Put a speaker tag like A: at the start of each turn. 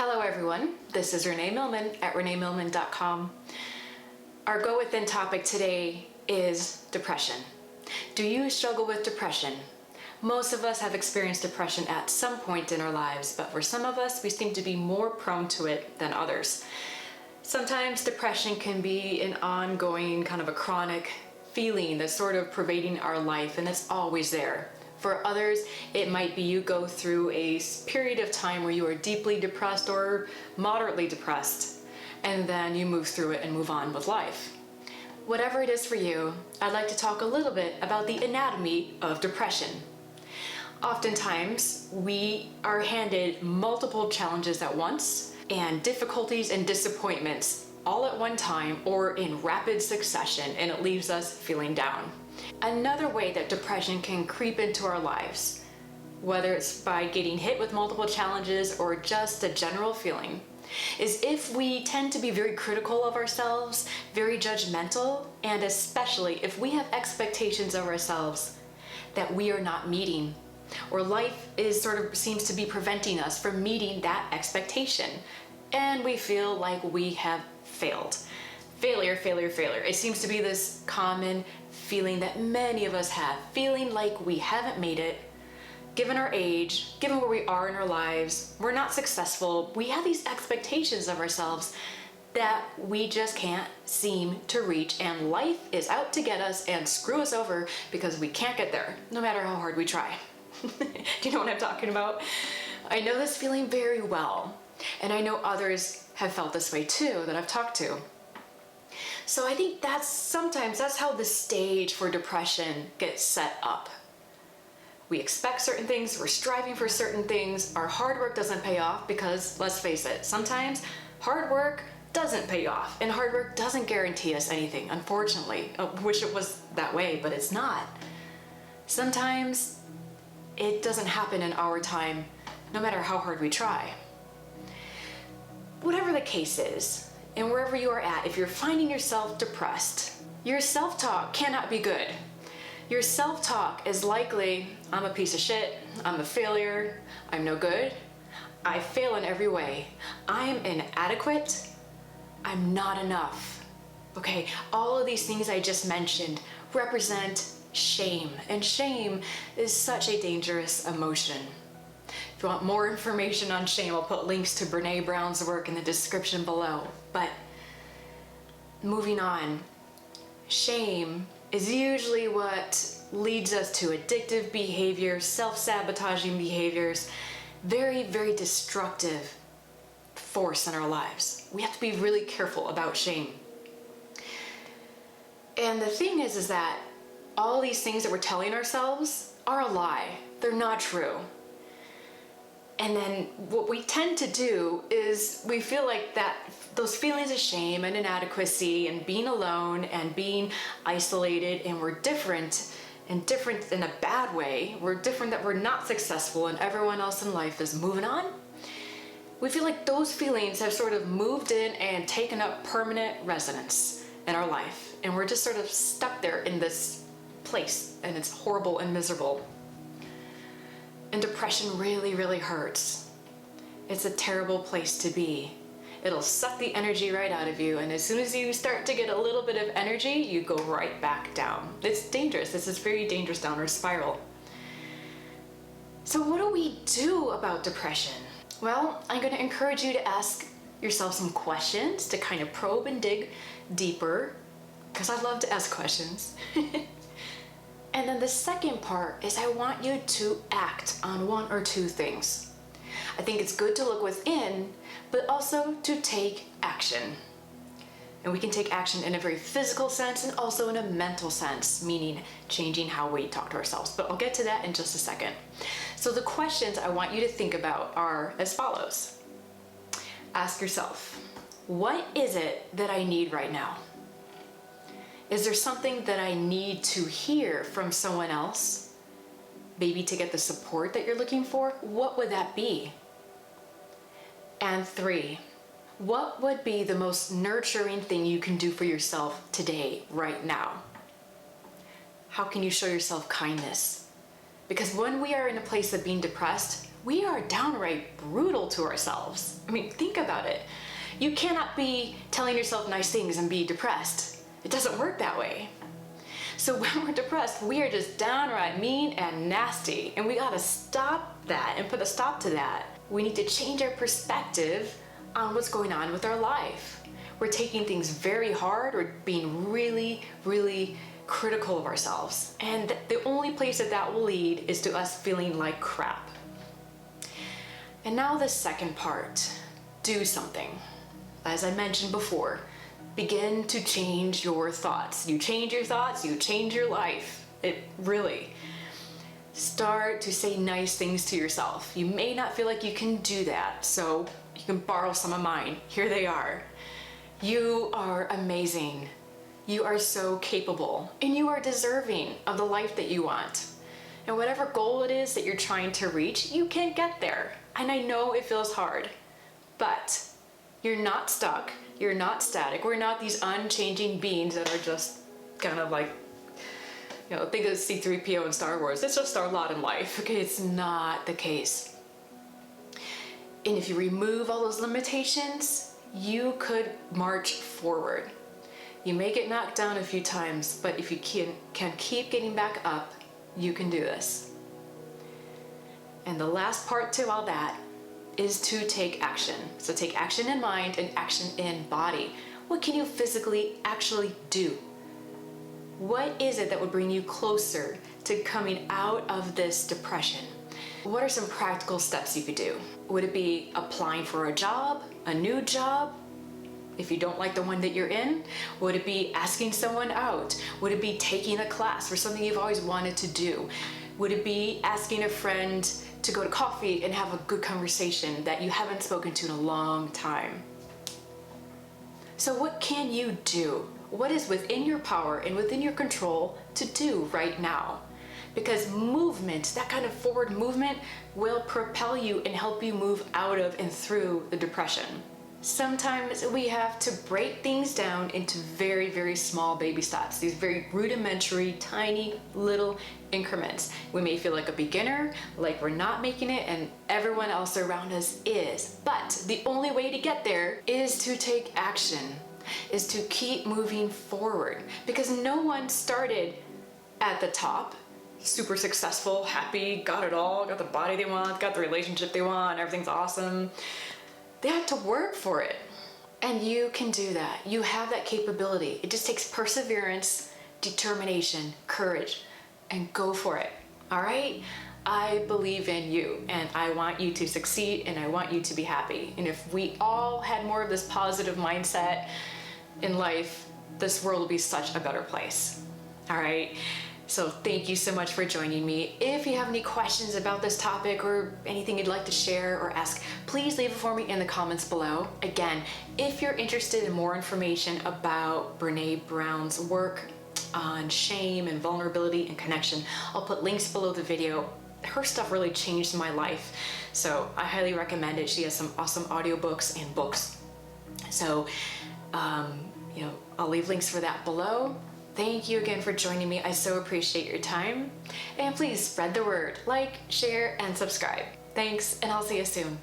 A: Hello everyone, this is Renee Millman at reneemillman.com. Our Go Within topic today is depression. Do you struggle with depression? Most of us have experienced depression at some point in our lives, but for some of us, we seem to be more prone to it than others. Sometimes depression can be an ongoing, kind of a chronic feeling that's sort of pervading our life, and it's always there. For others, it might be you go through a period of time where you are deeply depressed or moderately depressed, and then you move through it and move on with life. Whatever it is for you, I'd like to talk a little bit about the anatomy of depression. Oftentimes, we are handed multiple challenges at once, and difficulties and disappointments all at one time or in rapid succession, and it leaves us feeling down. Another way that depression can creep into our lives, whether it's by getting hit with multiple challenges or just a general feeling, is if we tend to be very critical of ourselves, very judgmental, and especially if we have expectations of ourselves that we are not meeting, or life seems to be preventing us from meeting that expectation, and we feel like we have failed. Failure. It seems to be this common feeling that many of us have, feeling like we haven't made it, given our age, given where we are in our lives, we're not successful. We have these expectations of ourselves that we just can't seem to reach, and life is out to get us and screw us over because we can't get there, no matter how hard we try. Do you know what I'm talking about? I know this feeling very well, and I know others have felt this way too that I've talked to. So I think sometimes that's how the stage for depression gets set up. We expect certain things, we're striving for certain things, our hard work doesn't pay off because, let's face it, sometimes hard work doesn't pay off, and hard work doesn't guarantee us anything, unfortunately. I wish it was that way, but it's not. Sometimes it doesn't happen in our time, no matter how hard we try. Whatever the case is, and wherever you are at, if you're finding yourself depressed, your self-talk cannot be good. Your self-talk is likely, I'm a piece of shit, I'm a failure, I'm no good, I fail in every way, I'm inadequate, I'm not enough. Okay, all of these things I just mentioned represent shame, and shame is such a dangerous emotion. If you want more information on shame, I'll put links to Brene Brown's work in the description below. But moving on, shame is usually what leads us to addictive behaviors, self-sabotaging behaviors, very, very destructive force in our lives. We have to be really careful about shame. And the thing is that all these things that we're telling ourselves are a lie. They're not true. And then what we tend to do is we feel like that those feelings of shame and inadequacy and being alone and being isolated, and we're different in a bad way. We're different, that we're not successful and everyone else in life is moving on. We feel like those feelings have sort of moved in and taken up permanent residence in our life. And we're just sort of stuck there in this place, and it's horrible and miserable. And depression really, really hurts. It's a terrible place to be. It'll suck the energy right out of you, and as soon as you start to get a little bit of energy, you go right back down. It's dangerous. This is very dangerous downward spiral. So what do we do about depression? Well, I'm going to encourage you to ask yourself some questions to kind of probe and dig deeper, because I love to ask questions. And then the second part is I want you to act on one or two things. I think it's good to look within, but also to take action. And we can take action in a very physical sense and also in a mental sense, meaning changing how we talk to ourselves. But I'll get to that in just a second. So the questions I want you to think about are as follows. Ask yourself, what is it that I need right now? Is there something that I need to hear from someone else? Maybe to get the support that you're looking for? What would that be? And 3, what would be the most nurturing thing you can do for yourself today, right now? How can you show yourself kindness? Because when we are in a place of being depressed, we are downright brutal to ourselves. I mean, think about it. You cannot be telling yourself nice things and be depressed. It doesn't work that way. So when we're depressed, we are just downright mean and nasty, and we gotta stop that and put a stop to that. We need to change our perspective on what's going on with our life. We're taking things very hard. We're being really, really critical of ourselves. And the only place that will lead is to us feeling like crap. And now the second part, do something. As I mentioned before, begin to change your thoughts. You change your thoughts, you change your life. It really. Start to say nice things to yourself. You may not feel like you can do that, so you can borrow some of mine. Here they are. You are amazing. You are so capable, and you are deserving of the life that you want. And whatever goal it is that you're trying to reach, you can get there. And I know it feels hard, but you're not stuck. You're not static. We're not these unchanging beings that are just kind of like, think of C-3PO in Star Wars. It's just our lot in life. Okay, it's not the case. And if you remove all those limitations, you could march forward. You may get knocked down a few times, but if you can keep getting back up, you can do this. And the last part to all that is to take action. So take action in mind and action in body. What can you physically actually do? What is it that would bring you closer to coming out of this depression? What are some practical steps you could do? Would it be applying for a job, a new job? If you don't like the one that you're in, would it be asking someone out? Would it be taking a class for something you've always wanted to do? Would it be asking a friend to go to coffee and have a good conversation that you haven't spoken to in a long time? So what can you do? What is within your power and within your control to do right now? Because movement, that kind of forward movement, will propel you and help you move out of and through the depression. Sometimes we have to break things down into very, very small baby steps, these very rudimentary, tiny little increments. We may feel like a beginner, like we're not making it, and everyone else around us is. But the only way to get there is to take action, is to keep moving forward, because no one started at the top, super successful, happy, got it all, got the body they want, got the relationship they want, everything's awesome. They have to work for it. And you can do that. You have that capability. It just takes perseverance, determination, courage, and go for it. All right? I believe in you, and I want you to succeed, and I want you to be happy. And if we all had more of this positive mindset in life, this world would be such a better place. All right? So thank you so much for joining me. If you have any questions about this topic or anything you'd like to share or ask, please leave it for me in the comments below. Again, if you're interested in more information about Brene Brown's work on shame and vulnerability and connection, I'll put links below the video. Her stuff really changed my life, so I highly recommend it. She has some awesome audiobooks and books. So, I'll leave links for that below. Thank you again for joining me. I so appreciate your time. And please spread the word, like, share, and subscribe. Thanks, and I'll see you soon.